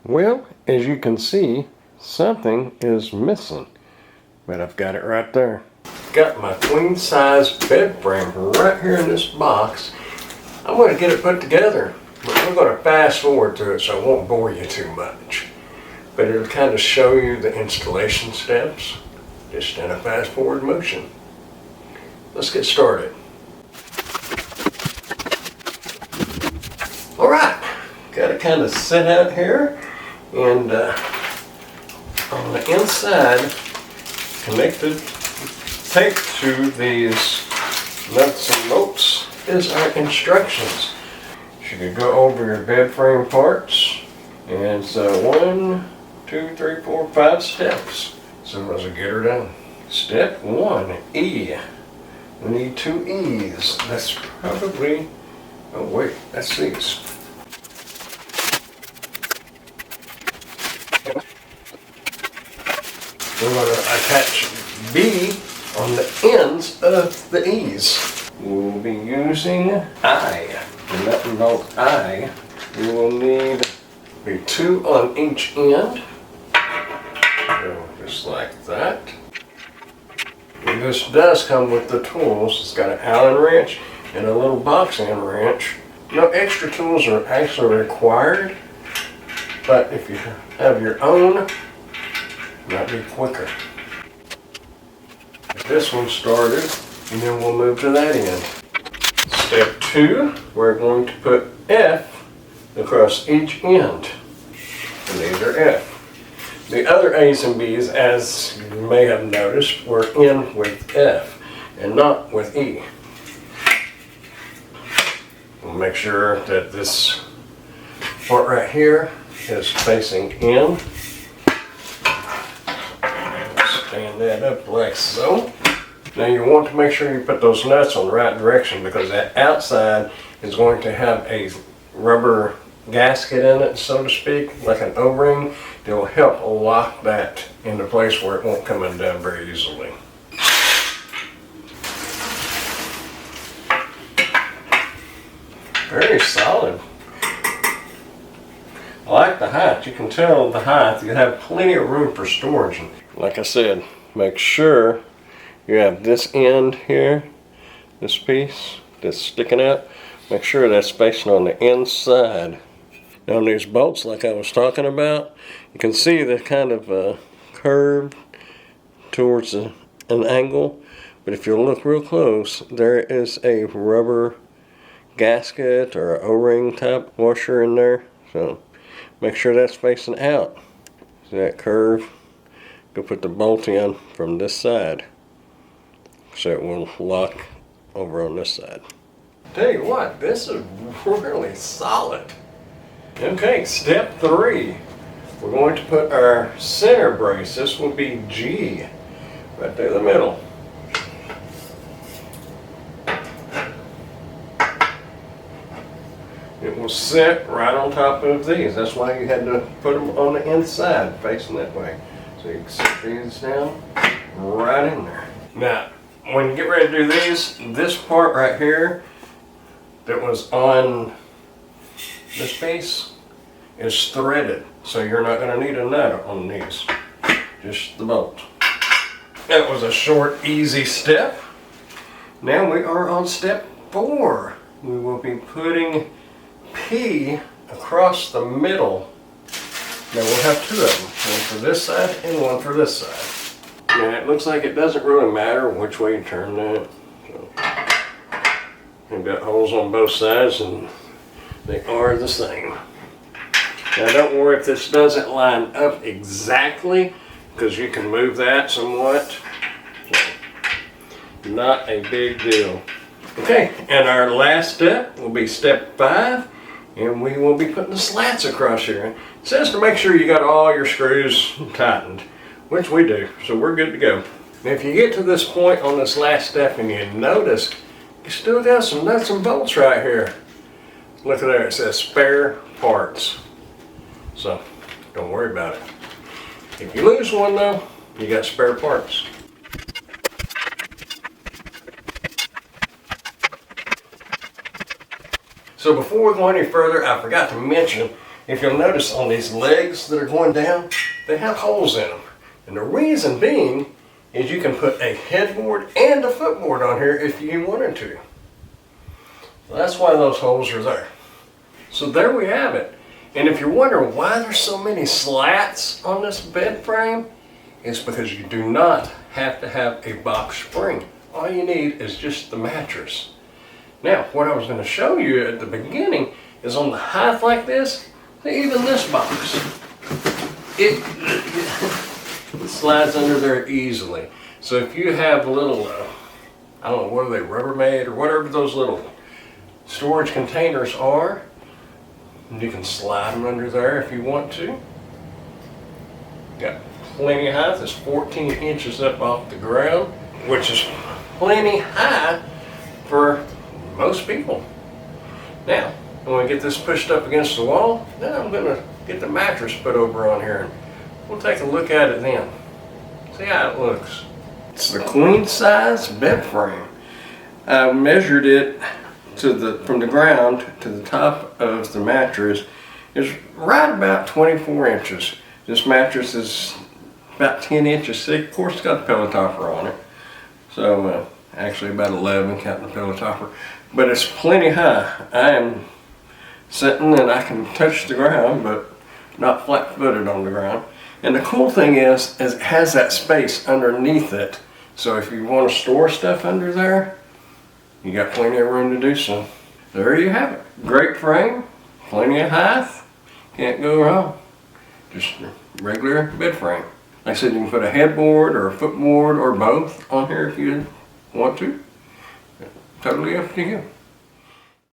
Well, as you can see, something is missing, but I've got it right there. Got my queen size bed frame right here in this box. I'm going to get it put together, but we're going to fast forward to it so I won't bore you too much. But it'll kind of show you the installation steps, just in a fast forward motion. Let's get started. All right, got it kind of set out here, and on the inside, connected tape to these nuts and bolts is our instructions. You can go over your bed frame parts, and so 1, 2, 3, 4, 5 steps. So let's get her done. Step 1, E. We need 2 E's. That's probably, oh wait, that's these. We're going to attach B on the ends of the E's. We'll be using I, the nut and bolt I. We will need 2 on each end. Go just like that. And this does come with the tools. It's got an Allen wrench and a little box end wrench. No extra tools are actually required, but if you have your own, it might be quicker. Get this one started, and then we'll move to that end. Step 2, we're going to put F across each end. And these are F. The other A's and B's, as you may have noticed, were in with F and not with E. We'll make sure that this part right here is facing in. Stand that up like so. Now you want to make sure you put those nuts on the right direction, because that outside is going to have a rubber gasket in it, so to speak, like an O-ring. It will help lock that into place where it won't come undone very easily. Very solid. I like the height. You can tell the height. You have plenty of room for storage. Like I said, make sure you have this end here, this piece that's sticking out. Make sure that's facing on the inside. Now on these bolts, like I was talking about, you can see the kind of curve towards an angle. But if you look real close, there is a rubber gasket or an O-ring type washer in there. So make sure that's facing out. See that curve? Go put the bolt in from this side, so it will lock over on this side. Tell you what, this is really solid. Okay, step 3. We're going to put our center brace. This will be G, right through the middle. It will sit right on top of these. That's why you had to put them on the inside, facing that way. So you can sit these down right in there. Now, when you get ready to do these, this part right here that was on this piece is threaded, so you're not going to need a nut on these, just the bolt. That was a short, easy step. Now we are on step 4. We will be putting P across the middle. Now we'll have 2 of them, one for this side and one for this side. Now it looks like it doesn't really matter which way you turn that. So, you've got holes on both sides and they are the same. Now don't worry if this doesn't line up exactly, because you can move that somewhat. So, not a big deal. Okay, and our last step will be step 5, and we will be putting the slats across here. It says to make sure you got all your screws tightened, which we do, so we're good to go. Now if you get to this point on this last step and you notice, you still got some nuts and bolts right here. Look at there, it says spare parts. So, don't worry about it. If you lose one though, you got spare parts. So before we go any further, I forgot to mention if you'll notice on these legs that are going down, they have holes in them. And the reason being is you can put a headboard and a footboard on here if you wanted to. So that's why those holes are there. So there we have it. And if you're wondering why there's so many slats on this bed frame, it's because you do not have to have a box spring. All you need is just the mattress. Now, what I was going to show you at the beginning is on the height like this, even this box, it slides under there easily. So if you have little, I don't know, what are they, Rubbermaid or whatever those little storage containers are, you can slide them under there if you want to. Got plenty of height. It's 14 inches up off the ground, which is plenty high for most people. Now, when we get this pushed up against the wall, now I'm going to get the mattress put over on here and we'll take a look at it then. See how it looks. It's the queen size bed frame. I measured it from the ground to the top of the mattress is right about 24 inches. This mattress is about 10 inches thick. Of course, it's got a pillow topper on it. So actually about 11 counting the pillow topper. But it's plenty high. I am sitting and I can touch the ground, but not flat-footed on the ground. And the cool thing is it has that space underneath it. So if you want to store stuff under there, you got plenty of room to do so. There you have it. Great frame, plenty of height, can't go wrong. Just a regular bed frame. Like I said, you can put a headboard or a footboard or both on here if you want to. Totally up to you.